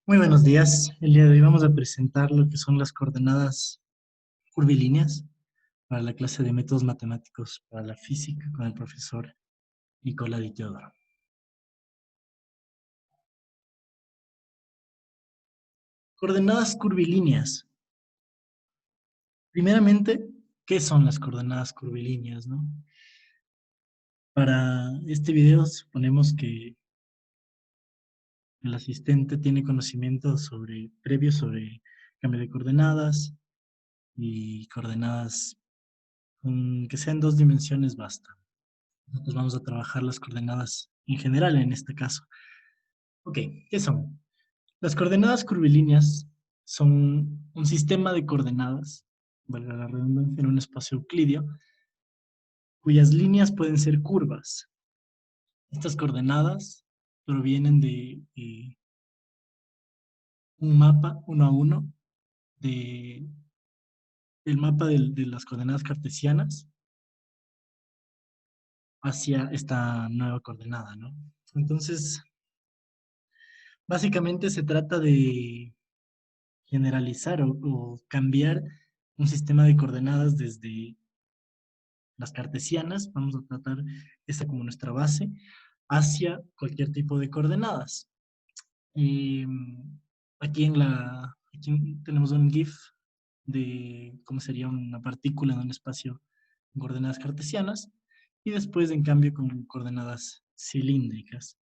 Muy buenos días. El día de hoy vamos a presentar lo que son las coordenadas curvilíneas para la clase de métodos matemáticos para la física con el profesor Nicola Di Teodoro. Coordenadas curvilíneas. Primeramente, ¿qué son las coordenadas curvilíneas, no? Para este video suponemos que el asistente tiene conocimiento previo sobre cambio de coordenadas y coordenadas que sean dos dimensiones basta. Nosotros vamos a trabajar las coordenadas en general en este caso. Ok, ¿qué son? Las coordenadas curvilíneas son un sistema de coordenadas, valga la redundancia, en un espacio euclidio, cuyas líneas pueden ser curvas. Estas coordenadas provienen de un mapa uno a uno de, del mapa de las coordenadas cartesianas hacia esta nueva coordenada, ¿no? Entonces, básicamente se trata de generalizar o cambiar un sistema de coordenadas desde las cartesianas, vamos a tratar esta como nuestra base, hacia cualquier tipo de coordenadas. Eh, aquí tenemos un GIF de cómo sería una partícula en un espacio con coordenadas cartesianas y después, en cambio, con coordenadas cilíndricas.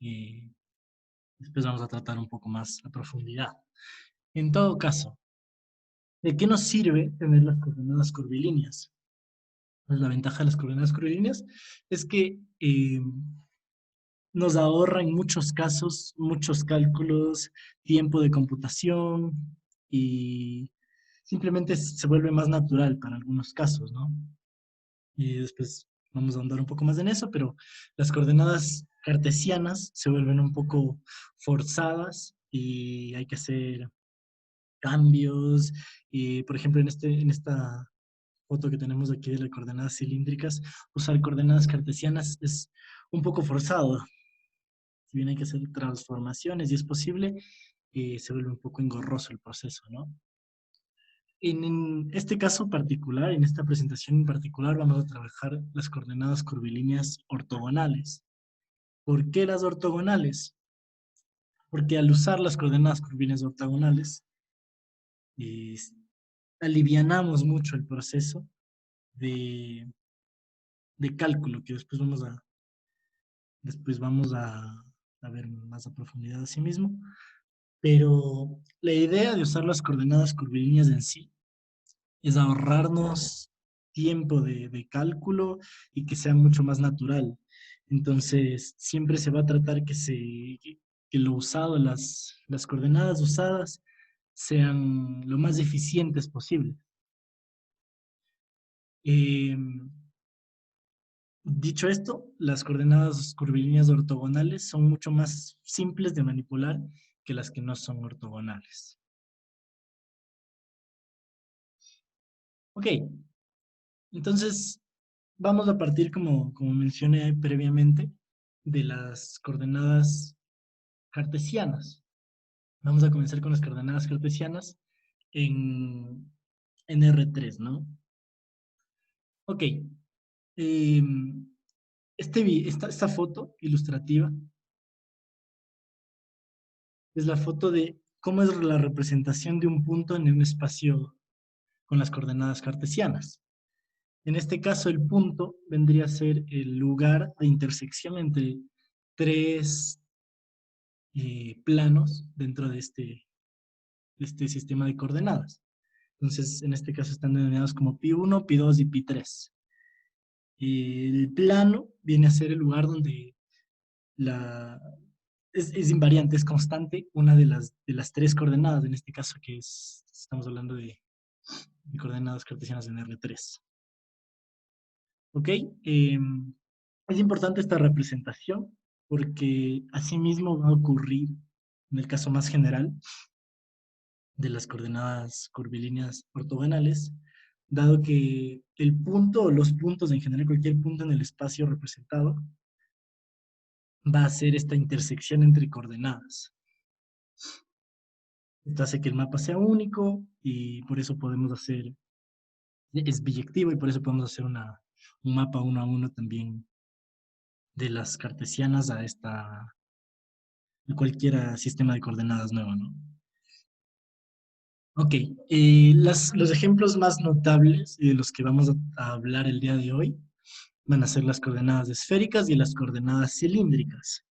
Eh, Después vamos a tratar un poco más a profundidad. En todo caso, ¿de qué nos sirve tener las coordenadas curvilíneas? Pues la ventaja de las coordenadas curvilíneas es que nos ahorra en muchos casos, muchos cálculos, tiempo de computación y simplemente se vuelve más natural para algunos casos, ¿no? Y después vamos a ahondar un poco más en eso, pero las coordenadas cartesianas se vuelven un poco forzadas y hay que hacer cambios. Y, por ejemplo, en esta foto que tenemos aquí de las coordenadas cilíndricas, usar coordenadas cartesianas es un poco forzado. Si bien hay que hacer transformaciones y es posible, se vuelve un poco engorroso el proceso, ¿no? En este caso particular, en esta presentación en particular, vamos a trabajar las coordenadas curvilíneas ortogonales. ¿Por qué las ortogonales? Porque al usar las coordenadas curvilíneas ortogonales, eh, alivianamos mucho el proceso de, de cálculo que después vamos a ver más a profundidad a sí mismo. Pero la idea de usar las coordenadas curvilíneas en sí es ahorrarnos tiempo de cálculo y que sea mucho más natural. Entonces, siempre se va a tratar que lo usado, las coordenadas usadas sean lo más eficientes posible. Eh, Dicho esto, las coordenadas curvilíneas ortogonales son mucho más simples de manipular que las que no son ortogonales. Ok, entonces vamos a partir, como mencioné previamente, de las coordenadas cartesianas. Vamos a comenzar con las coordenadas cartesianas en, en R3, ¿no? Ok, esta foto ilustrativa es la foto de cómo es la representación de un punto en un espacio con las coordenadas cartesianas. En este caso, el punto vendría a ser el lugar de intersección entre tres planos dentro de este sistema de coordenadas. Entonces, en este caso están denominados como pi1, pi2 y pi3. El plano viene a ser el lugar donde la, es invariante, es constante, una de las tres coordenadas, en este caso estamos hablando de coordenadas cartesianas en R3. ¿Ok? Es importante esta representación porque asimismo va a ocurrir, en el caso más general, de las coordenadas curvilíneas ortogonales, dado que el punto o los puntos, en general cualquier punto en el espacio representado, va a ser esta intersección entre coordenadas. Esto hace que el mapa sea único y por eso podemos hacer, es biyectivo y por eso podemos hacer un mapa uno a uno también de las cartesianas a a cualquier sistema de coordenadas nuevo, ¿no? Ok, los ejemplos más notables y de los que vamos a hablar el día de hoy van a ser las coordenadas esféricas y las coordenadas cilíndricas.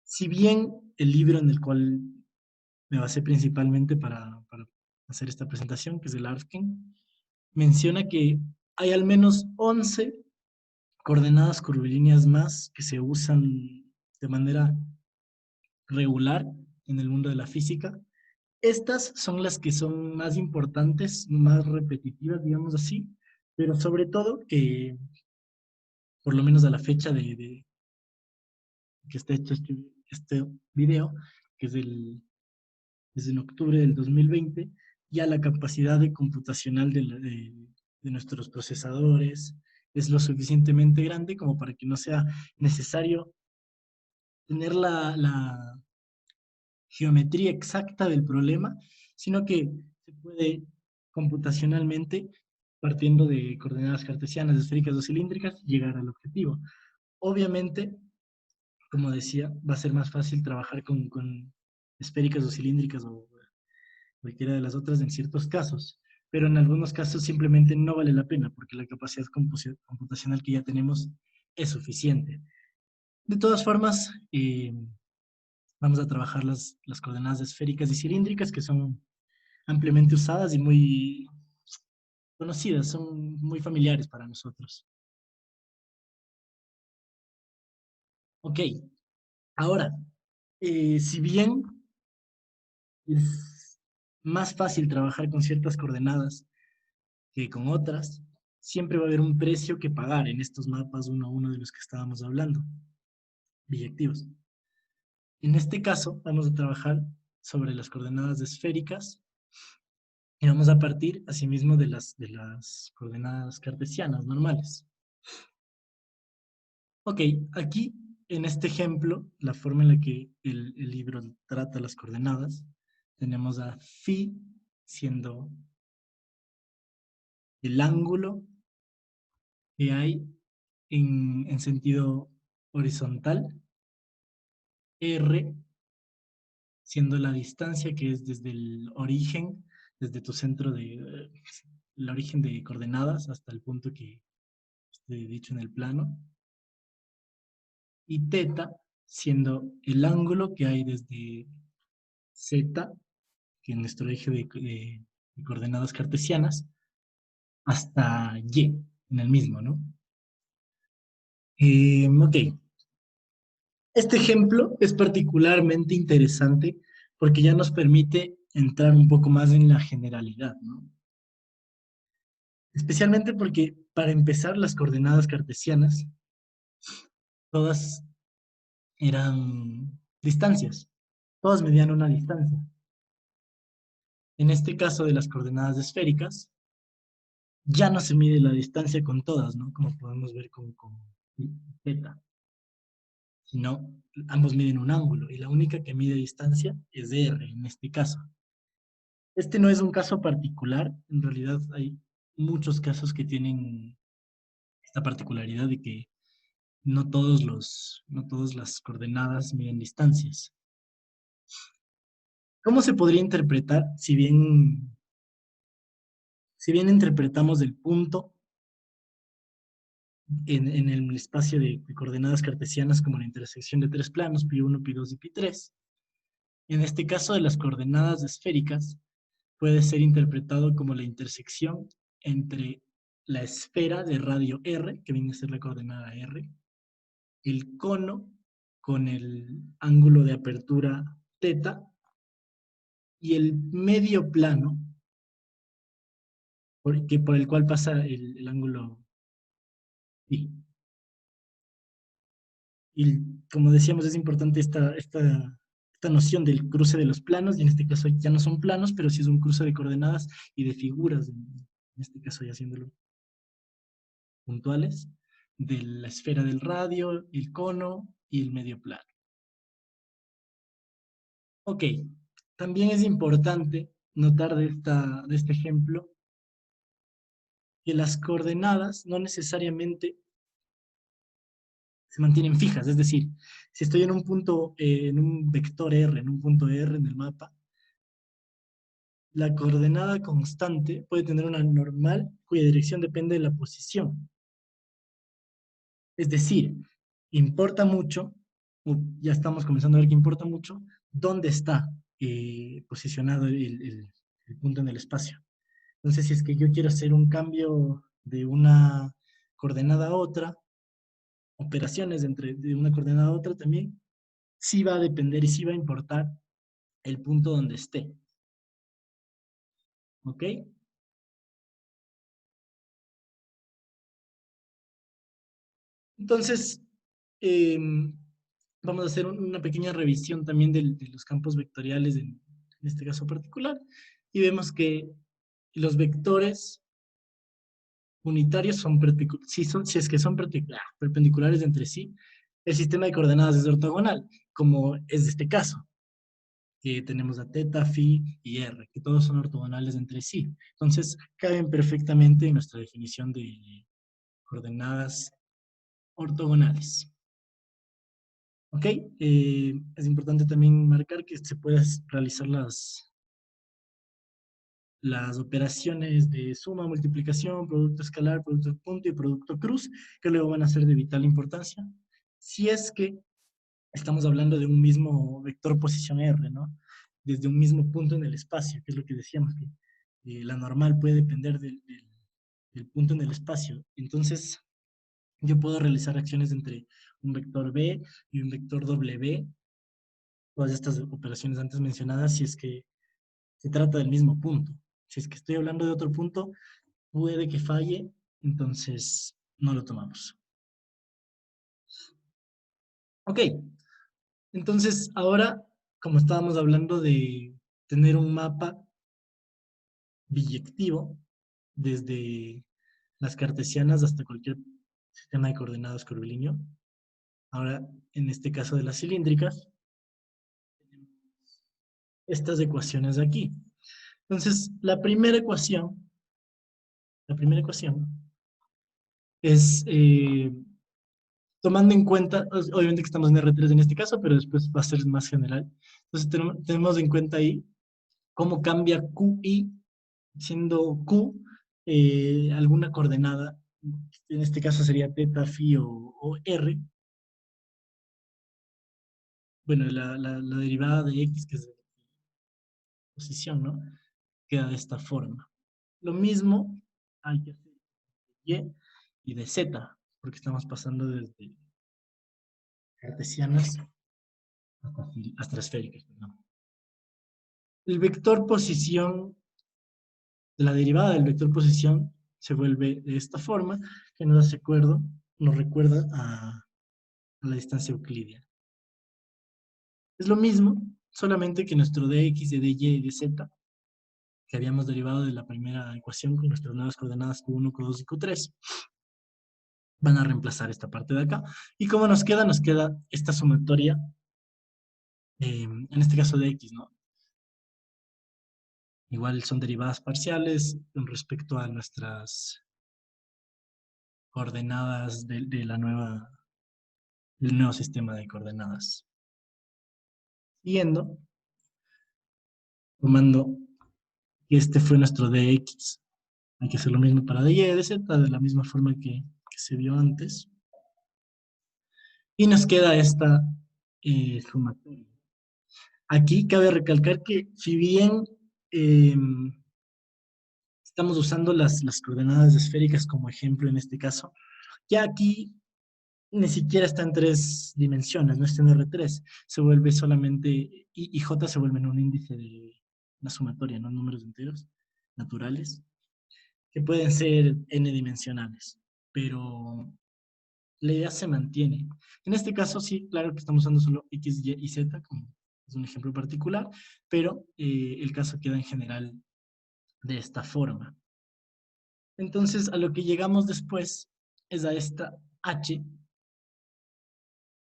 Si bien el libro en el cual me basé principalmente para hacer esta presentación, que es el ARFKEN, menciona que hay al menos 11 coordenadas curvilíneas más que se usan de manera regular en el mundo de la física. Estas son las que son más importantes, más repetitivas, digamos así, pero sobre todo que, por lo menos a la fecha de que está hecho este video, que es en octubre del 2020, ya la capacidad de computacional de nuestros procesadores es lo suficientemente grande como para que no sea necesario tener la geometría exacta del problema, sino que se puede computacionalmente, partiendo de coordenadas cartesianas, esféricas o cilíndricas, llegar al objetivo. Obviamente, como decía, va a ser más fácil trabajar con esféricas o cilíndricas o cualquiera de las otras en ciertos casos, pero en algunos casos simplemente no vale la pena porque la capacidad computacional que ya tenemos es suficiente. De todas formas, vamos a trabajar las coordenadas esféricas y cilíndricas que son ampliamente usadas y muy conocidas, son muy familiares para nosotros. Ok, ahora, si bien es más fácil trabajar con ciertas coordenadas que con otras, siempre va a haber un precio que pagar en estos mapas uno a uno de los que estábamos hablando, biyectivos. En este caso, vamos a trabajar sobre las coordenadas esféricas y vamos a partir asimismo de las coordenadas cartesianas normales. Ok, aquí en este ejemplo, la forma en la que el libro trata las coordenadas, tenemos a phi siendo el ángulo que hay en sentido horizontal, r siendo la distancia que es desde el origen, desde tu centro el origen de coordenadas hasta el punto que esté dicho en el plano, y teta siendo el ángulo que hay desde z, que es nuestro eje de coordenadas cartesianas, hasta y, en el mismo, ¿no? Ok, este ejemplo es particularmente interesante porque ya nos permite entrar un poco más en la generalidad, ¿no? Especialmente porque para empezar las coordenadas cartesianas, todas eran distancias, todas medían una distancia. En este caso de las coordenadas esféricas, ya no se mide la distancia con todas, ¿no? Como podemos ver con θ, sino ambos miden un ángulo y la única que mide distancia es r en este caso. Este no es un caso particular, en realidad hay muchos casos que tienen esta particularidad de que no todas las coordenadas miden distancias. ¿Cómo se podría interpretar si bien interpretamos el punto en el espacio de coordenadas cartesianas como la intersección de tres planos, pi1, pi2 y pi3? En este caso de las coordenadas esféricas, puede ser interpretado como la intersección entre la esfera de radio r, que viene a ser la coordenada r, el cono con el ángulo de apertura θ y el medio plano por el cual pasa el ángulo phi. Y como decíamos, es importante esta noción del cruce de los planos, y en este caso ya no son planos, pero sí es un cruce de coordenadas y de figuras, en este caso ya haciéndolo puntuales, de la esfera del radio, el cono y el medio plano. Ok, también es importante notar de este ejemplo que las coordenadas no necesariamente se mantienen fijas. Es decir, si estoy en un punto, en un vector R, en un punto R en el mapa, la coordenada constante puede tener una normal cuya dirección depende de la posición. Es decir, importa mucho, ya estamos comenzando a ver que importa mucho, dónde está posicionado el punto en el espacio. Entonces, si es que yo quiero hacer un cambio de una coordenada a otra, operaciones de una coordenada a otra también, sí va a depender y sí va a importar el punto donde esté. ¿Ok? Entonces, vamos a hacer una pequeña revisión también de los campos vectoriales en este caso particular y vemos que los vectores unitarios son perpendiculares, si es que son perpendiculares entre sí, el sistema de coordenadas es ortogonal, como es de este caso, que tenemos a teta, phi y r, que todos son ortogonales entre sí. Entonces, caben perfectamente en nuestra definición de coordenadas ortogonales. ¿Ok? Es importante también marcar que se pueden realizar las operaciones de suma, multiplicación, producto escalar, producto de punto y producto cruz, que luego van a ser de vital importancia, si es que estamos hablando de un mismo vector posición R, ¿no? Desde un mismo punto en el espacio, que es lo que decíamos, que la normal puede depender del punto en el espacio. Entonces, yo puedo realizar acciones entre un vector B y un vector W, todas estas operaciones antes mencionadas, si es que se trata del mismo punto. Si es que estoy hablando de otro punto, puede que falle, entonces no lo tomamos. Ok, entonces ahora, como estábamos hablando de tener un mapa biyectivo, desde las cartesianas hasta cualquier sistema de coordenadas curvilíneo, ahora en este caso de las cilíndricas, estas ecuaciones de aquí. Entonces, la primera ecuación es tomando en cuenta, obviamente que estamos en R3 en este caso, pero después va a ser más general. Entonces tenemos en cuenta ahí cómo cambia QI, siendo Q alguna coordenada, en este caso sería teta, phi o R, bueno, la derivada de X, que es de posición, ¿no? Queda de esta forma. Lo mismo hay que hacer de Y de Z, porque estamos pasando desde cartesianas hasta esféricas, perdón. El vector posición, la derivada del vector posición se vuelve de esta forma, que nos recuerda a la distancia euclidiana. Es lo mismo, solamente que nuestro dx, de dy y de z, que habíamos derivado de la primera ecuación con nuestras nuevas coordenadas q1, q2 y q3, van a reemplazar esta parte de acá. ¿Y cómo nos queda? Nos queda esta sumatoria, en este caso de x, ¿no? Igual son derivadas parciales con respecto a nuestras coordenadas del nuevo sistema de coordenadas. Siguiendo, tomando que este fue nuestro dx, hay que hacer lo mismo para dy y dz, de la misma forma que se vio antes. Y nos queda esta sumatoria. Aquí cabe recalcar que si bien eh, estamos usando las coordenadas esféricas como ejemplo en este caso, ya aquí ni siquiera está en tres dimensiones, no está en R3, se vuelve solamente, y J se vuelve en un índice de una sumatoria, no números enteros naturales, que pueden ser n dimensionales, pero la idea se mantiene. En este caso, sí, claro que estamos usando solo X, Y y Z, como es un ejemplo particular, pero el caso queda en general de esta forma. Entonces, a lo que llegamos después es a esta H,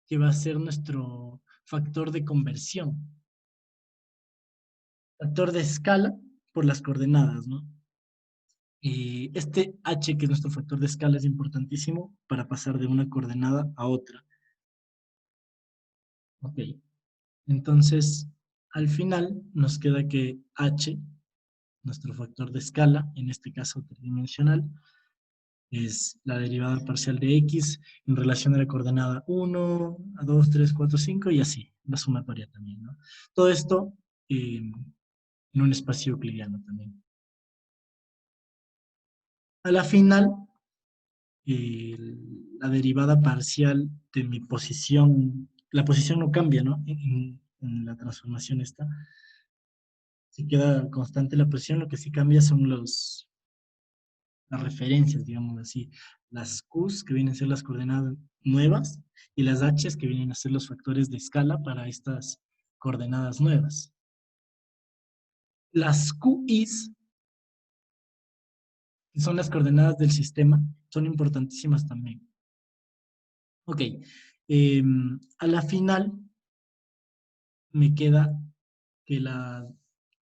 que va a ser nuestro factor de conversión. factor de escala por las coordenadas, ¿no? Este h, que es nuestro factor de escala, es importantísimo para pasar de una coordenada a otra. Ok, entonces al final nos queda que h, nuestro factor de escala, en este caso tridimensional, es la derivada parcial de x en relación a la coordenada 1, a 2, 3, 4, 5 y así, la sumatoria también, ¿no? Todo esto en un espacio euclidiano también. A la final, la derivada parcial de mi posición, la posición no cambia, ¿no? En la transformación esta, si queda constante la posición, lo que sí cambia son las referencias, digamos así, las Qs que vienen a ser las coordenadas nuevas y las Hs que vienen a ser los factores de escala para estas coordenadas nuevas. Las QIs, que son las coordenadas del sistema, son importantísimas también. Ok, a la final me queda que,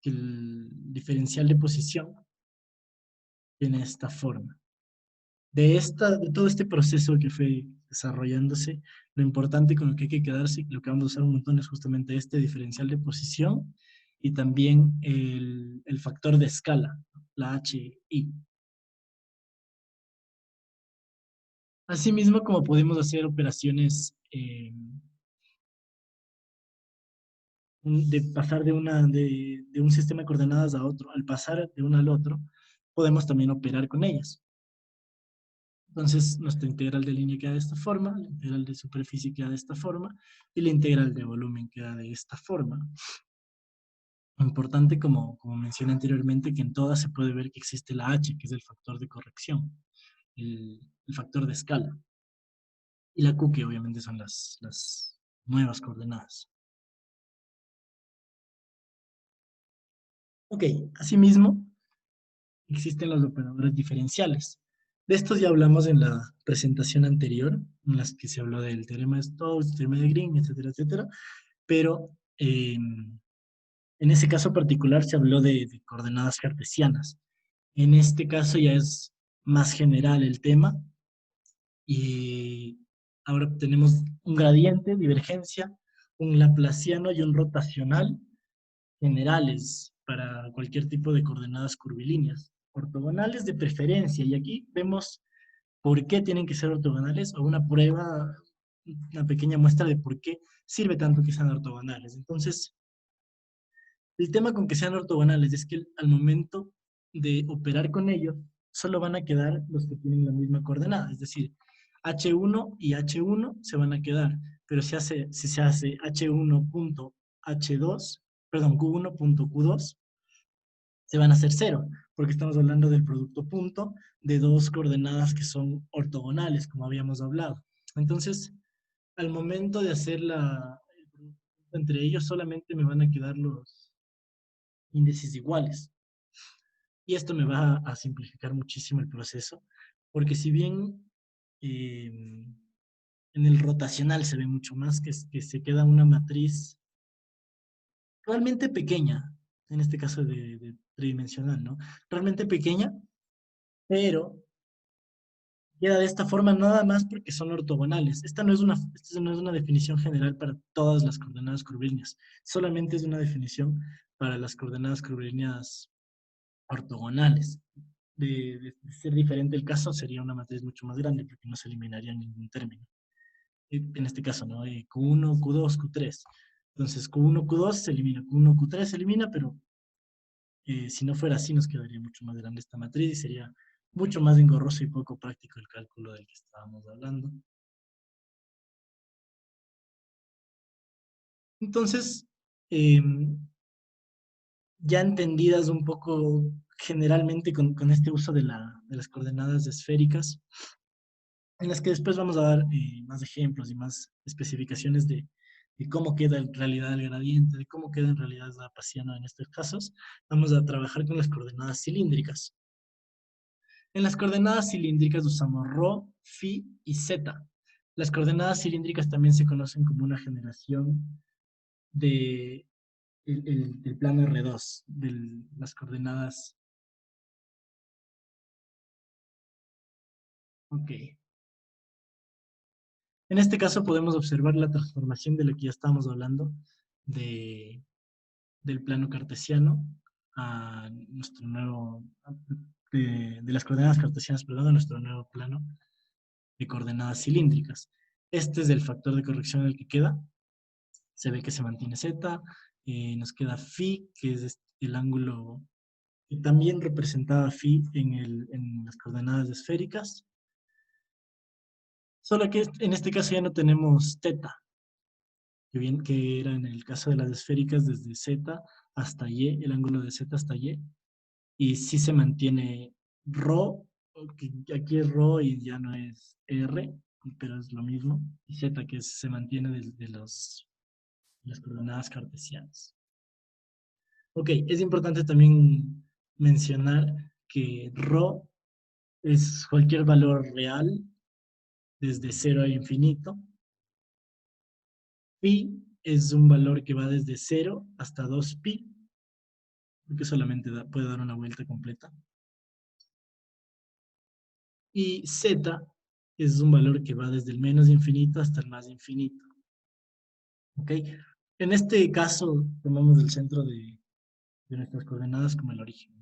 que el diferencial de posición tiene esta forma. De todo este proceso que fue desarrollándose, lo importante con lo que hay que quedarse, lo que vamos a usar un montón es justamente este diferencial de posición y también el factor de escala, la HI. Asimismo, como podemos hacer operaciones de pasar de un sistema de coordenadas a otro, al pasar de uno al otro, podemos también operar con ellas. Entonces, nuestra integral de línea queda de esta forma, la integral de superficie queda de esta forma, y la integral de volumen queda de esta forma. Importante, como mencioné anteriormente, que en todas se puede ver que existe la h, que es el factor de corrección, el factor de escala, y la q, que obviamente son las nuevas coordenadas. Ok, asimismo, existen los operadores diferenciales. De estos ya hablamos en la presentación anterior, en las que se habló del teorema de Stokes, teorema de Green, etcétera, etcétera, pero en ese caso particular se habló de coordenadas cartesianas. En este caso ya es más general el tema y ahora tenemos un gradiente, divergencia, un laplaciano y un rotacional generales para cualquier tipo de coordenadas curvilíneas. Ortogonales de preferencia, y aquí vemos por qué tienen que ser ortogonales o una prueba, una pequeña muestra de por qué sirve tanto que sean ortogonales. Entonces, el tema con que sean ortogonales es que al momento de operar con ellos, solo van a quedar los que tienen la misma coordenada, es decir, H1 y H1 se van a quedar, pero si se hace H1.H2, perdón, Q1.Q2, se van a hacer cero, porque estamos hablando del producto punto de dos coordenadas que son ortogonales, como habíamos hablado. Entonces, al momento de hacer el producto entre ellos, solamente me van a quedar los índices iguales. Y esto me va a simplificar muchísimo el proceso, porque si bien en el rotacional se ve mucho más que se queda una matriz realmente pequeña, en este caso de tridimensional, ¿no? Realmente pequeña, pero queda de esta forma nada más porque son ortogonales. Esta no es una definición general para todas las coordenadas curvilíneas, solamente es una definición para las coordenadas curvilíneas ortogonales. De ser diferente el caso, sería una matriz mucho más grande porque no se eliminaría ningún término. En este caso, ¿no? Q1, Q2, Q3. Entonces, Q1, Q2 se elimina, Q1, Q3 se elimina, pero si no fuera así, nos quedaría mucho más grande esta matriz y sería mucho más engorroso y poco práctico el cálculo del que estábamos hablando. Entonces, eh, ya entendidas un poco generalmente con este uso de las coordenadas esféricas, en las que después vamos a dar más ejemplos y más especificaciones de cómo queda en realidad el gradiente, de cómo queda en realidad la Laplaciano en estos casos, vamos a trabajar con las coordenadas cilíndricas. En las coordenadas cilíndricas usamos ρ, φ y z. Las coordenadas cilíndricas también se conocen como una generación de el plano R2 de las coordenadas. Ok. En este caso podemos observar la transformación de lo que ya estábamos hablando, de, del plano cartesiano a nuestro nuevo, de las coordenadas cartesianas, perdón, a nuestro nuevo plano de coordenadas cilíndricas. Este es el factor de corrección el que queda. Se ve que se mantiene Z, nos queda phi, que es el ángulo que también representaba phi en las coordenadas esféricas, solo que en este caso ya no tenemos teta, que bien que era en el caso de las esféricas desde Z hasta Y, el ángulo de Z hasta y sí se mantiene rho, que aquí es rho y ya no es R, pero es lo mismo, y Z que se mantiene de las coordenadas cartesianas. Ok, es importante también mencionar que rho es cualquier valor real desde 0 a infinito. Pi es un valor que va desde 0 hasta 2pi, porque solamente puede dar una vuelta completa. Y z es un valor que va desde el menos infinito hasta el más infinito. ¿Ok? En este caso, tomamos el centro de nuestras coordenadas como el origen.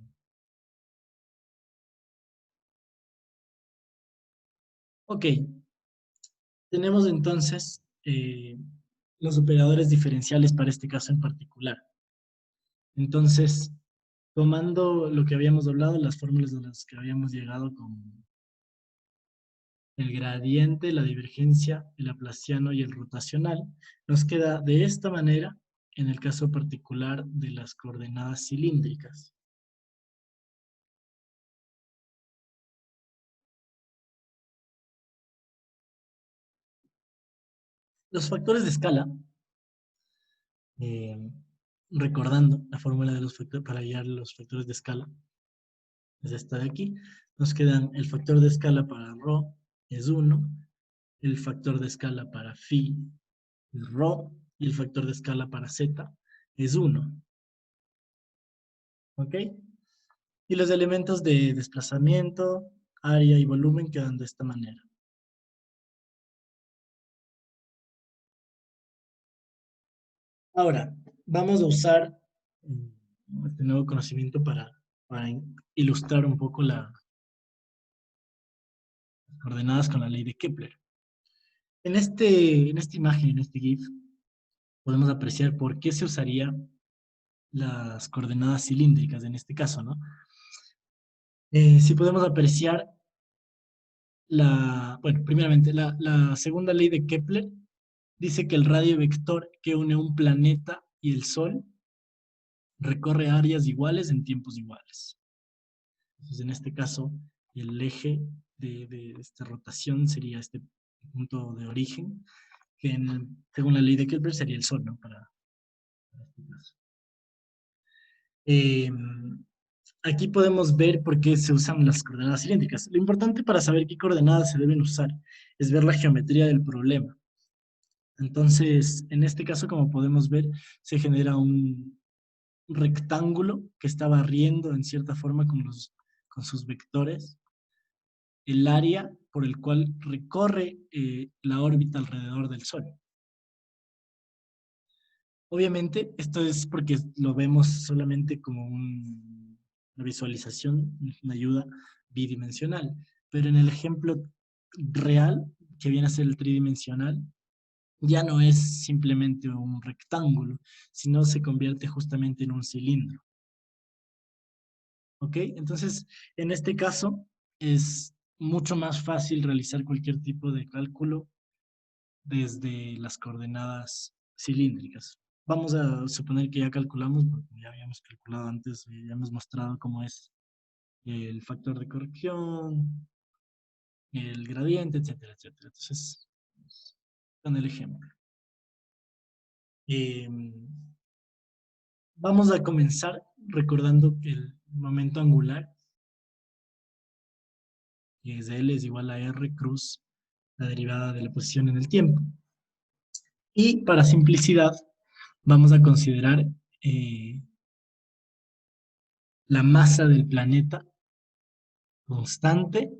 Ok, tenemos entonces los operadores diferenciales para este caso en particular. Entonces, tomando lo que habíamos hablado, las fórmulas de las que habíamos llegado con el gradiente, la divergencia, el laplaciano y el rotacional, nos queda de esta manera en el caso particular de las coordenadas cilíndricas. Los factores de escala, eh, recordando la fórmula de los factores para hallar los factores de escala, es esta de aquí, nos quedan el factor de escala para ρ es 1, el factor de escala para phi es ρ y el factor de escala para z es 1. ¿Ok? Y los elementos de desplazamiento, área y volumen quedan de esta manera. Ahora, vamos a usar este nuevo conocimiento para ilustrar un poco las coordenadas con la ley de Kepler. En esta imagen, en este GIF, podemos apreciar por qué se usaría las coordenadas cilíndricas en este caso, ¿no? Si podemos apreciar bueno, primeramente, la segunda ley de Kepler dice que el radio vector que une un planeta y el Sol recorre áreas iguales en tiempos iguales. Entonces, en este caso, el eje de esta rotación sería este punto de origen, que según la ley de Kepler sería el Sol, ¿no? Para este caso. Aquí podemos ver por qué se usan las coordenadas cilíndricas. Lo importante para saber qué coordenadas se deben usar es ver la geometría del problema. Entonces, en este caso, como podemos ver, se genera un rectángulo que está barriendo en cierta forma con sus vectores el área por el cual recorre la órbita alrededor del Sol. Obviamente, esto es porque lo vemos solamente como una visualización, una ayuda bidimensional, pero en el ejemplo real, que viene a ser el tridimensional, ya no es simplemente un rectángulo, sino se convierte justamente en un cilindro. ¿Ok? Entonces, en este caso, es mucho más fácil realizar cualquier tipo de cálculo desde las coordenadas cilíndricas. Vamos a suponer que ya calculamos, porque ya habíamos calculado antes, ya hemos mostrado cómo es el factor de corrección, el gradiente, etcétera, etcétera. Entonces, con el ejemplo. Eh, Vamos a comenzar recordando que el momento angular, que es L es igual a R cruz la derivada de la posición en el tiempo. Y para simplicidad, vamos a considerar eh, la masa del planeta constante.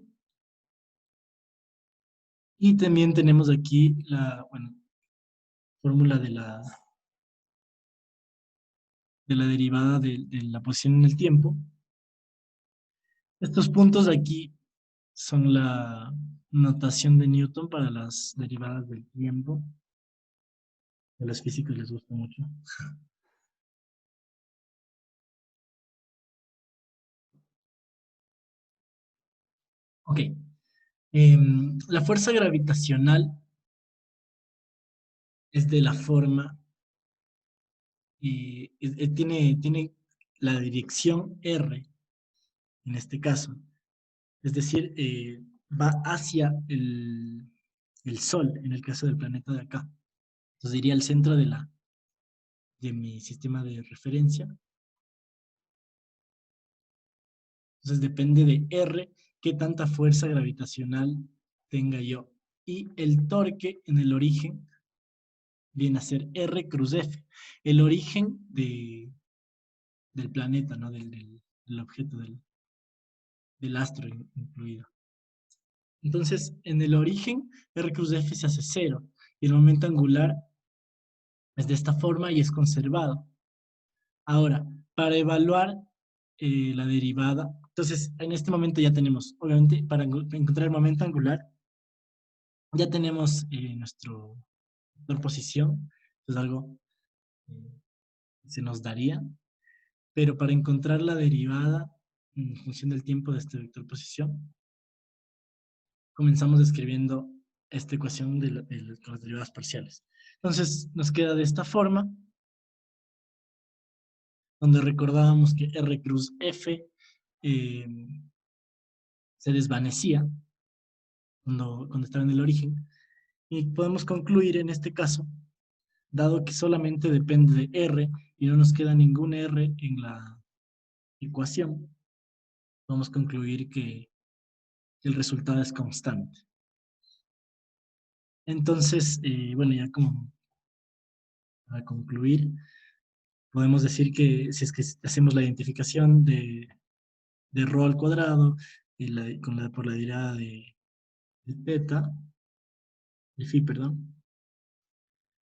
Y también tenemos aquí la, bueno, fórmula de la derivada de la posición en el tiempo. Estos puntos de aquí son la notación de Newton para las derivadas del tiempo. A los físicos les gusta mucho. Ok. La fuerza gravitacional es de la forma, tiene la dirección R en este caso. Es decir, va hacia el Sol en el caso del planeta de acá. Entonces diría el centro de mi sistema de referencia. Entonces depende de R qué tanta fuerza gravitacional tenga yo. Y el torque en el origen viene a ser R cruz F. El origen del planeta, ¿no? Del objeto, del astro incluido. Entonces, en el origen, R cruz F se hace cero. Y el momento angular es de esta forma y es conservado. Ahora, para evaluar la derivada, entonces en este momento ya tenemos, obviamente, para encontrar el momento angular, ya tenemos nuestro vector posición, es algo que se nos daría, pero para encontrar la derivada en función del tiempo de este vector posición, comenzamos escribiendo esta ecuación con las derivadas parciales. Entonces nos queda de esta forma, donde recordábamos que R cruz F eh, se desvanecía cuando estaba en el origen, y podemos concluir en este caso, dado que solamente depende de R y no nos queda ningún R en la ecuación, podemos concluir que el resultado es constante. Entonces, bueno, ya como para concluir, podemos decir que si es que hacemos la identificación de ρ al cuadrado y por la derivada de teta, de phi, perdón,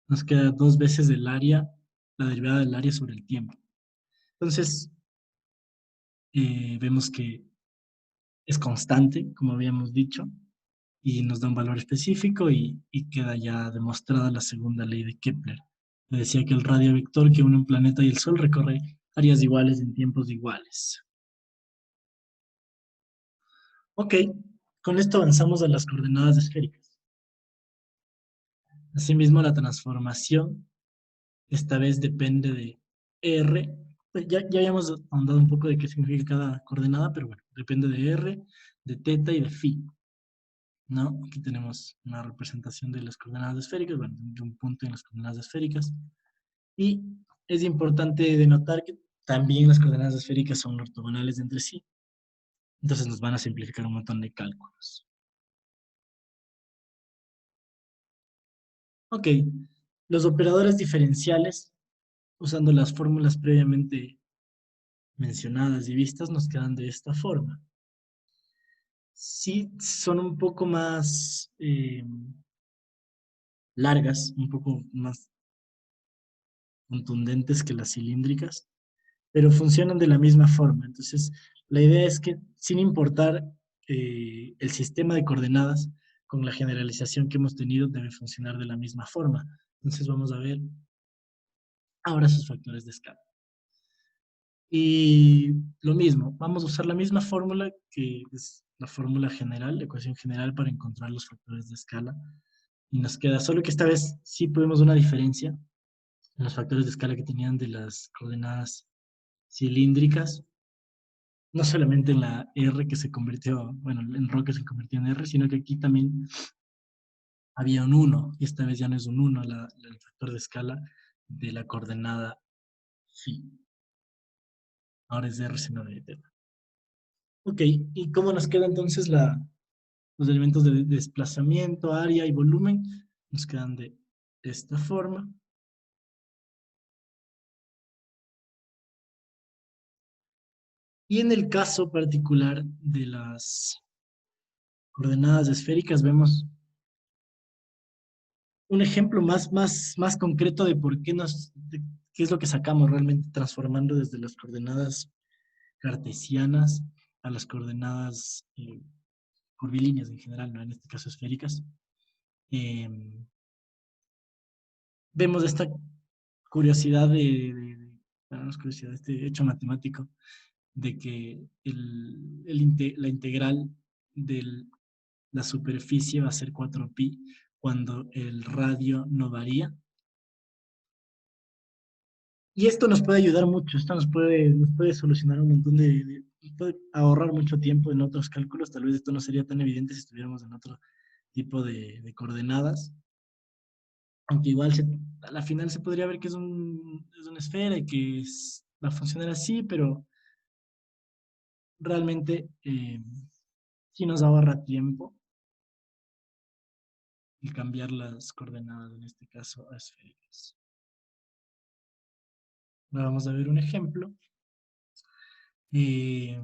nos queda dos veces el área, la derivada del área sobre el tiempo. Entonces, vemos que es constante, como habíamos dicho, y nos da un valor específico y queda ya demostrada la segunda ley de Kepler. Le decía que el radio vector que une un planeta y el Sol recorre áreas iguales en tiempos iguales. Ok, con esto avanzamos a las coordenadas esféricas. Asimismo, la transformación esta vez depende de R. Pues ya habíamos ahondado un poco de qué significa cada coordenada, pero bueno, depende de R, de teta y de phi, ¿no? Aquí tenemos una representación de las coordenadas esféricas, bueno, de un punto en las coordenadas esféricas. Y es importante denotar que también las coordenadas esféricas son ortogonales entre sí. Entonces nos van a simplificar un montón de cálculos. Ok, los operadores diferenciales, usando las fórmulas previamente mencionadas y vistas, nos quedan de esta forma. Sí, son un poco más largas, un poco más contundentes que las cilíndricas, pero funcionan de la misma forma. Entonces, la idea es que sin importar el sistema de coordenadas, con la generalización que hemos tenido, debe funcionar de la misma forma. Entonces, vamos a ver ahora sus factores de escala. Y lo mismo, vamos a usar la misma fórmula que es la fórmula general, la ecuación general para encontrar los factores de escala. Y nos queda, solo que esta vez sí podemos una diferencia en los factores de escala que tenían de las coordenadas cilíndricas, no solamente en la R que se convirtió, bueno, en ρ que se convirtió en R, sino que aquí también había un 1, y esta vez ya no es un 1 el factor de escala de la coordenada phi. Ahora es de R sino de teta. Ok, ¿y cómo nos queda entonces los elementos de desplazamiento, área y volumen? Nos quedan de esta forma. Y en el caso particular de las coordenadas esféricas, vemos un ejemplo más concreto de por qué qué es lo que sacamos realmente transformando desde las coordenadas cartesianas a las coordenadas curvilíneas en general, ¿no? En este caso esféricas. Eh, Vemos esta curiosidad bueno, no es curiosidad, este hecho matemático de que la integral de la superficie va a ser 4pi cuando el radio no varía. Y esto nos puede ayudar mucho, esto nos puede solucionar un montón nos puede ahorrar mucho tiempo en otros cálculos. Tal vez esto no sería tan evidente si estuviéramos en otro tipo de coordenadas, aunque igual a la final se podría ver que es una esfera y que va a funcionar así, pero realmente sí nos ahorra tiempo el cambiar las coordenadas, en este caso a esféricas. Ahora vamos a ver un ejemplo. Eh,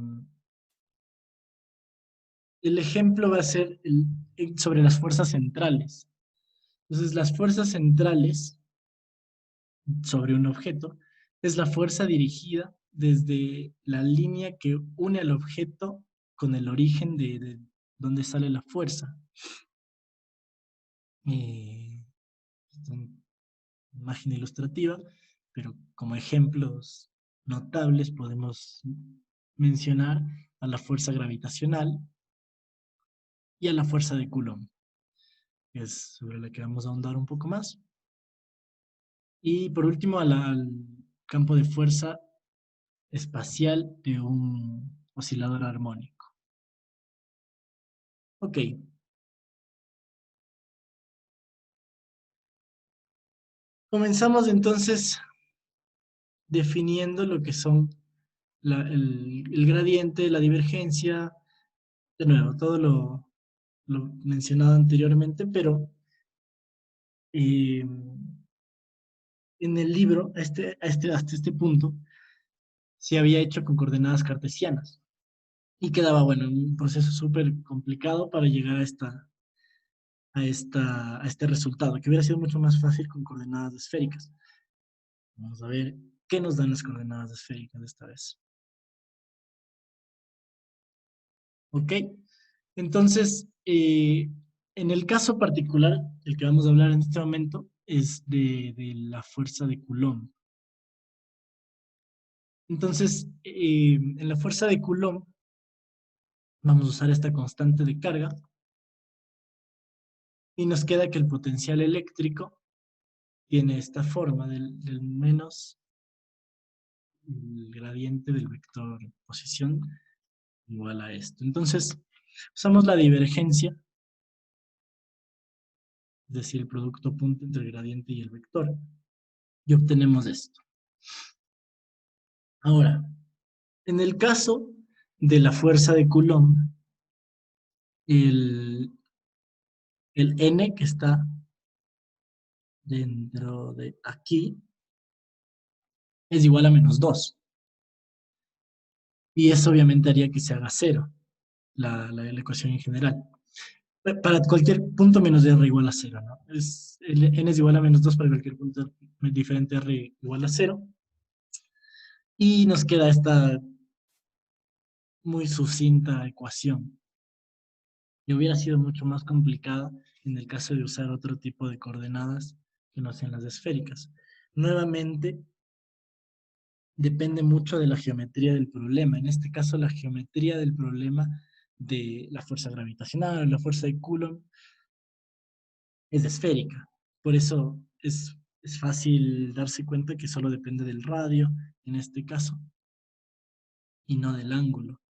el ejemplo va a ser sobre las fuerzas centrales. Entonces, las fuerzas centrales sobre un objeto es la fuerza dirigida desde la línea que une al objeto con el origen de donde sale la fuerza. Esta imagen ilustrativa, pero como ejemplos notables podemos mencionar a la fuerza gravitacional y a la fuerza de Coulomb, que es sobre la que vamos a ahondar un poco más. Y por último, al campo de fuerza espacial de un oscilador armónico. Ok, comenzamos entonces definiendo lo que son el gradiente, la divergencia, de nuevo, todo lo mencionado anteriormente, pero eh, en el libro, hasta este punto, se había hecho con coordenadas cartesianas y quedaba, bueno, un proceso súper complicado para llegar a este resultado, que hubiera sido mucho más fácil con coordenadas esféricas. Vamos a ver qué nos dan las coordenadas esféricas esta vez. ¿Ok? Entonces, en el caso particular, el que vamos a hablar en este momento, es de la fuerza de Coulomb. Entonces, en la fuerza de Coulomb, vamos a usar esta constante de carga y nos queda que el potencial eléctrico tiene esta forma del menos el gradiente del vector posición igual a esto. Entonces, usamos la divergencia, es decir, el producto punto entre el gradiente y el vector, y obtenemos esto. Ahora, en el caso de la fuerza de Coulomb, el, el N que está dentro de aquí es igual a -2. Y eso obviamente haría que se haga cero, la ecuación en general. Para cualquier punto menos R igual a cero, ¿no? N es igual a -2 para cualquier punto diferente R igual a cero. Y nos queda esta muy sucinta ecuación, que hubiera sido mucho más complicada en el caso de usar otro tipo de coordenadas que no sean las esféricas. Nuevamente, depende mucho de la geometría del problema. En este caso, la geometría del problema de la fuerza gravitacional o la fuerza de Coulomb es esférica. Por eso es fácil darse cuenta que solo depende del radio, en este caso, y no del ángulo.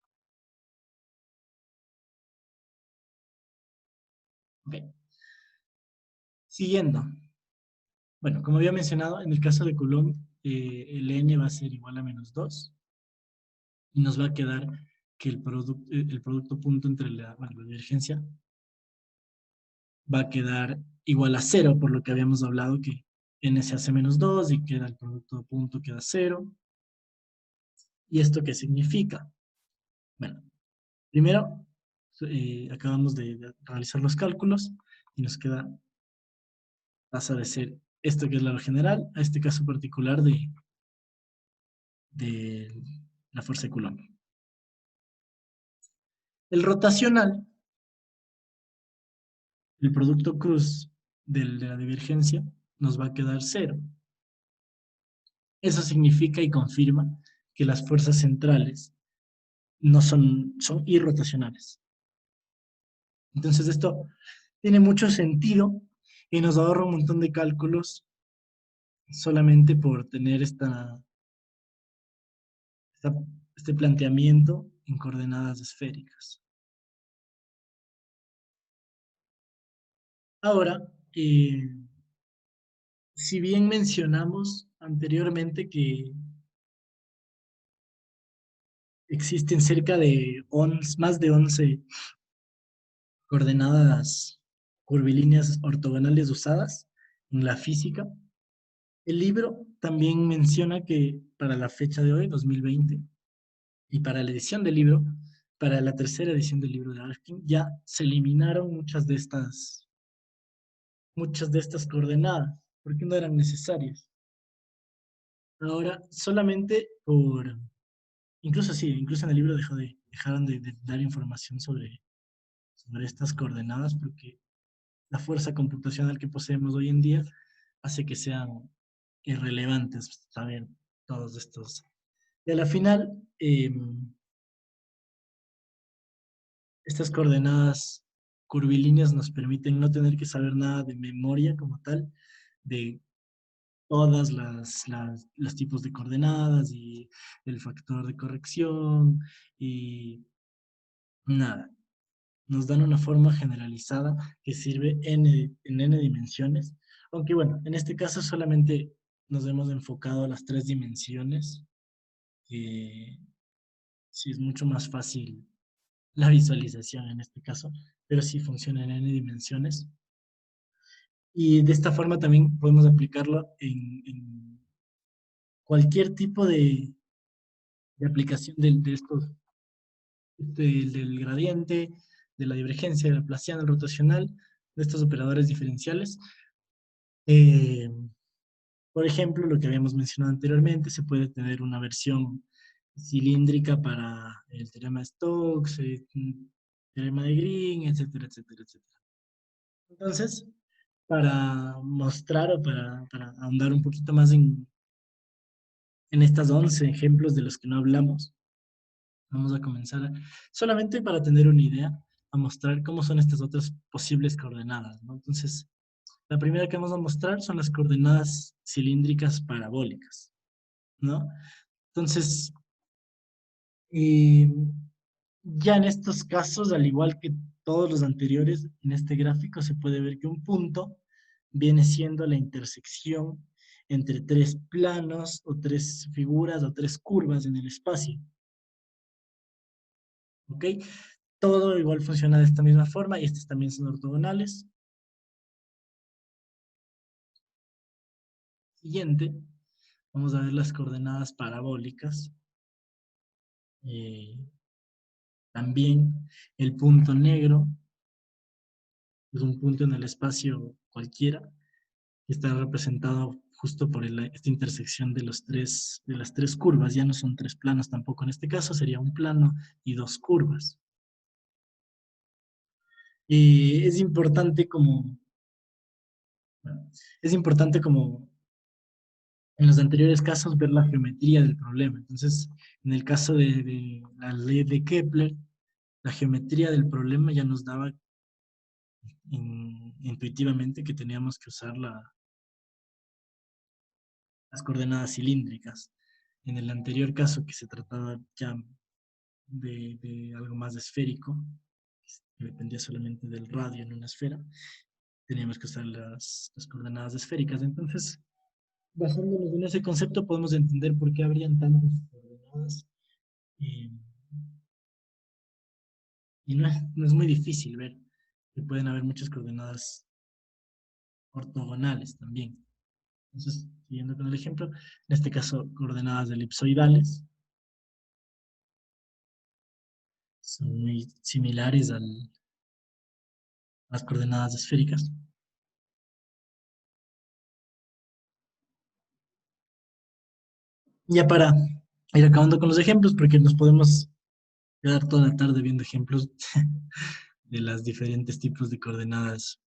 Okay. Siguiendo. Bueno, como había mencionado, en el caso de Coulomb, el n va a ser igual a -2 y nos va a quedar que el producto punto entre la divergencia va a quedar igual a 0, por lo que habíamos hablado que n se hace -2 y queda el producto punto queda 0. ¿Y esto qué significa? Bueno, primero acabamos de realizar los cálculos y nos queda, pasa de ser esto que es lo general a este caso particular de la fuerza de Coulomb. El rotacional, el producto cruz de la divergencia, nos va a quedar cero. Eso significa y confirma que las fuerzas centrales no son irrotacionales. Entonces esto tiene mucho sentido y nos ahorra un montón de cálculos solamente por tener esta- este planteamiento en coordenadas esféricas. Ahora, si bien mencionamos anteriormente que existen cerca de 11, más de 11 coordenadas curvilíneas ortogonales usadas en la física, el libro también menciona que para la fecha de hoy, 2020, y para la edición del libro, para la tercera edición del libro de Arkin, ya se eliminaron muchas de estas coordenadas, porque no eran necesarias. Ahora, solamente incluso sí, incluso en el libro dejaron de dar información sobre estas coordenadas, porque la fuerza computacional que poseemos hoy en día hace que sean irrelevantes saber todos estos. Y a la final, estas coordenadas curvilíneas nos permiten no tener que saber nada de memoria como tal, de todas los tipos de coordenadas y el factor de corrección y nada. Nos dan una forma generalizada que sirve en n dimensiones, aunque bueno, en este caso solamente nos hemos enfocado a las 3 dimensiones, que sí es mucho más fácil la visualización en este caso, pero sí funciona en n dimensiones. Y de esta forma también podemos aplicarlo en cualquier tipo de aplicación de estos, del gradiente, de la divergencia, del laplaciano, el rotacional, de estos operadores diferenciales. Eh, por ejemplo, lo que habíamos mencionado anteriormente, se puede tener una versión cilíndrica para el teorema de Stokes, teorema de Green, etcétera, etcétera, etcétera. Entonces, para mostrar o para ahondar un poquito más en estas 11 ejemplos de los que no hablamos, vamos a comenzar solamente para tener una idea, a mostrar cómo son estas otras posibles coordenadas, ¿no? Entonces, la primera que vamos a mostrar son las coordenadas cilíndricas parabólicas, ¿no? Entonces, eh, ya en estos casos, al igual que todos los anteriores, en este gráfico se puede ver que un punto viene siendo la intersección entre 3 planos o 3 figuras o 3 curvas en el espacio. ¿Ok? Todo igual funciona de esta misma forma y estas también son ortogonales. Siguiente, vamos a ver las coordenadas parabólicas. Eh, También el punto negro es un punto en el espacio cualquiera que está representado justo por esta intersección de las 3 curvas. Ya no son 3 planos tampoco. En este caso sería un plano y 2 curvas. Es importante bueno, es importante como en los anteriores casos ver la geometría del problema. Entonces, en el caso de la ley de Kepler, la geometría del problema ya nos daba intuitivamente que teníamos que usar las coordenadas cilíndricas. En el anterior caso, que se trataba ya de algo más esférico, que dependía solamente del radio en una esfera, teníamos que usar las coordenadas esféricas. Entonces, basándonos en ese concepto, podemos entender por qué habrían tantas coordenadas. eh, y no es muy difícil ver que pueden haber muchas coordenadas ortogonales también. Entonces, siguiendo con el ejemplo, en este caso, coordenadas elipsoidales. son muy similares a las coordenadas esféricas. Ya para ir acabando con los ejemplos, porque nos podemos quedar toda la tarde viendo ejemplos de los diferentes tipos de coordenadas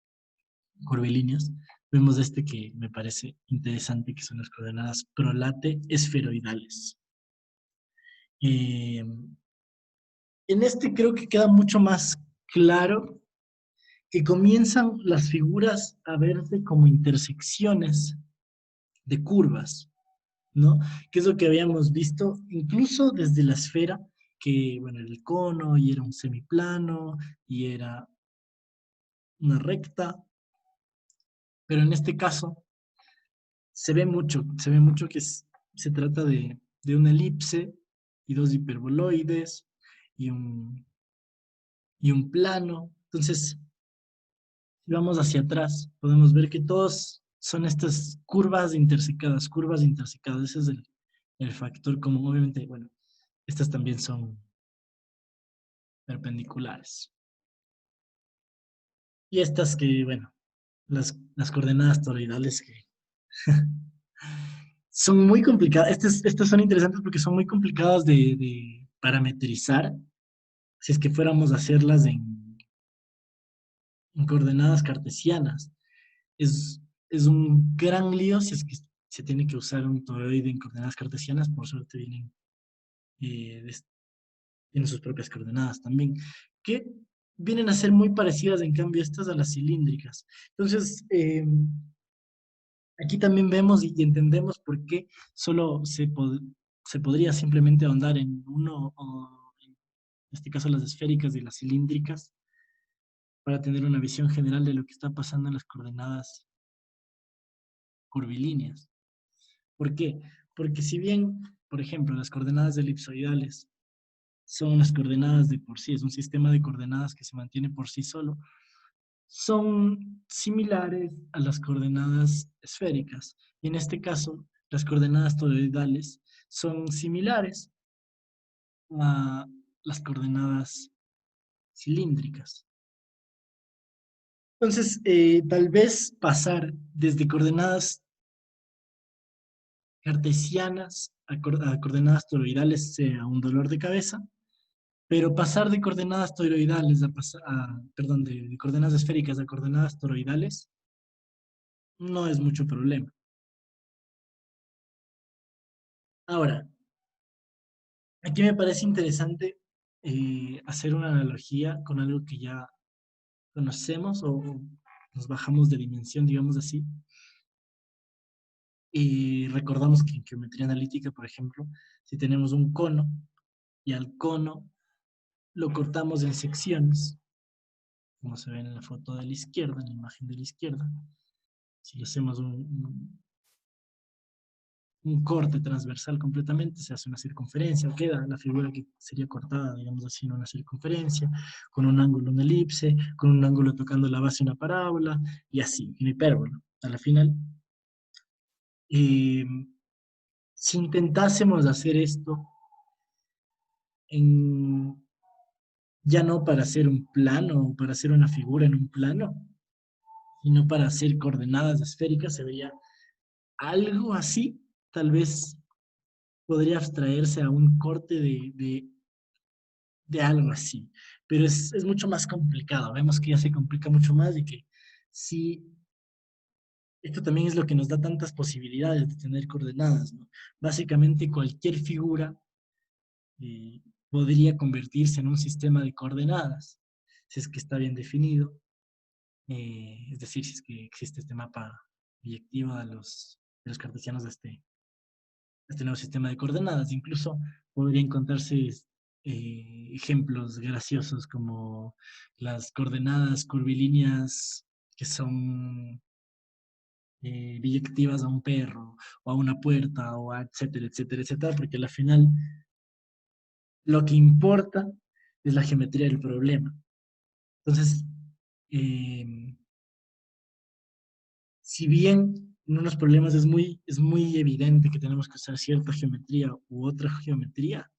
curvilíneas. Vemos este que me parece interesante, que son las coordenadas prolate esferoidales. Eh, en este creo que queda mucho más claro que comienzan las figuras a verse como intersecciones de curvas, ¿no? Que es lo que habíamos visto incluso desde la esfera, que, bueno, era el cono y era un semiplano y era una recta, pero en este caso se ve mucho que se trata de una elipse y dos hiperboloides y y un plano. Entonces, si vamos hacia atrás, podemos ver que todos son estas curvas intersecadas. Ese es el factor común. Obviamente, bueno, estas también son perpendiculares. Y estas que, bueno, las coordenadas toroidales que son muy complicadas. Estas son interesantes porque son muy complicadas de parametrizar. Si es que fuéramos a hacerlas en coordenadas cartesianas. Es un gran lío si es que se tiene que usar un toroide en coordenadas cartesianas. Por suerte eh, des- tienen sus propias coordenadas también, que vienen a ser muy parecidas, en cambio, estas a las cilíndricas. Entonces, aquí también vemos y entendemos por qué solo se podría simplemente ahondar en uno, o en este caso las esféricas y las cilíndricas, para tener una visión general de lo que está pasando en las coordenadas curvilíneas. ¿Por qué? Porque si bien, por ejemplo, las coordenadas elipsoidales son unas coordenadas de por sí, es un sistema de coordenadas que se mantiene por sí solo, son similares a las coordenadas esféricas. Y en este caso, las coordenadas toroidales son similares a las coordenadas cilíndricas. Entonces, tal vez pasar desde coordenadas cartesianas a coordenadas toroidales sea un dolor de cabeza, pero pasar de coordenadas toroidales perdón, de coordenadas esféricas a coordenadas toroidales no es mucho problema. Ahora, aquí me parece interesante hacer una analogía con algo que ya conocemos o nos bajamos de dimensión, digamos así, y recordamos que en geometría analítica, por ejemplo, si tenemos un cono y al cono lo cortamos en secciones, como se ve en la foto de la izquierda, en la imagen de la izquierda, si le hacemos un corte transversal completamente, se hace una circunferencia, o queda la figura que sería cortada, digamos así, en una circunferencia, con un ángulo, una elipse, con un ángulo tocando la base de una parábola, y así, en hipérbola. A la final, eh, si intentásemos hacer esto en, ya no para hacer un plano o para hacer una figura en un plano, sino para hacer coordenadas esféricas, se vería algo así, tal vez podría abstraerse a un corte de algo así, pero es mucho más complicado. Vemos que ya se complica mucho más y que sí, esto también es lo que nos da tantas posibilidades de tener coordenadas, ¿no? Básicamente cualquier figura eh, podría convertirse en un sistema de coordenadas, si es que está bien definido, es decir, si es que existe este mapa proyectivo de los cartesianos de este nuevo sistema de coordenadas. Incluso podría encontrarse ejemplos graciosos como las coordenadas curvilíneas que son biyectivas a un perro o a una puerta o a etcétera, etcétera, etcétera, porque al final lo que importa es la geometría del problema. Entonces, eh, si bien en unos problemas es muy evidente que tenemos que usar cierta geometría u otra geometría,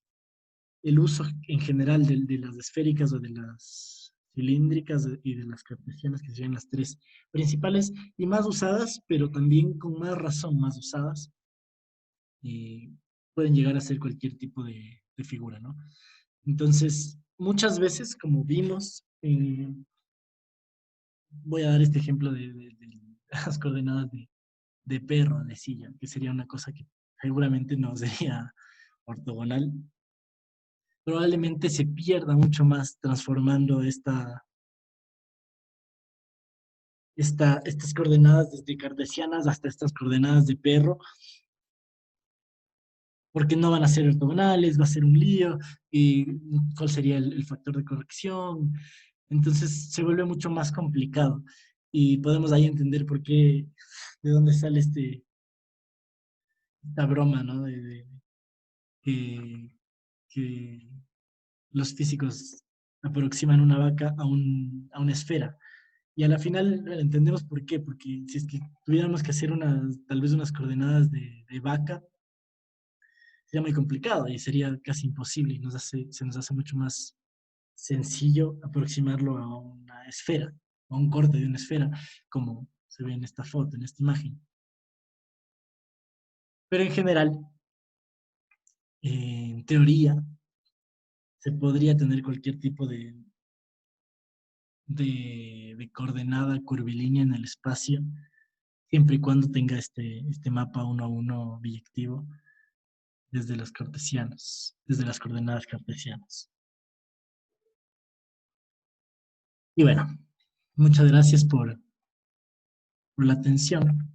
el uso en general de las esféricas o de las cilíndricas y de las cartesianas, que serían las tres principales y más usadas, pero también con más razón más usadas, y pueden llegar a ser cualquier tipo de figura, ¿no? Entonces, muchas veces, como vimos, voy a dar este ejemplo de las coordenadas de perro, de silla, que sería una cosa que seguramente no sería ortogonal. Probablemente se pierda mucho más transformando estas coordenadas desde cartesianas hasta estas coordenadas de perro, porque no van a ser ortogonales, va a ser un lío, y cuál sería el factor de corrección. Entonces se vuelve mucho más complicado y podemos ahí entender por qué, de dónde sale esta broma, ¿no? Que, que los físicos aproximan una vaca a una esfera. Y a la final entendemos por qué, porque si es que tuviéramos que hacer tal vez unas coordenadas de vaca, sería muy complicado y sería casi imposible y se nos hace mucho más sencillo aproximarlo a una esfera, a un corte de una esfera, como se ve en esta foto, en esta imagen. Pero en general, en teoría, se podría tener cualquier tipo de coordenada curvilínea en el espacio, siempre y cuando tenga este mapa uno a uno biyectivo desde los cartesianos, desde las coordenadas cartesianas. Y bueno, muchas gracias por la atención.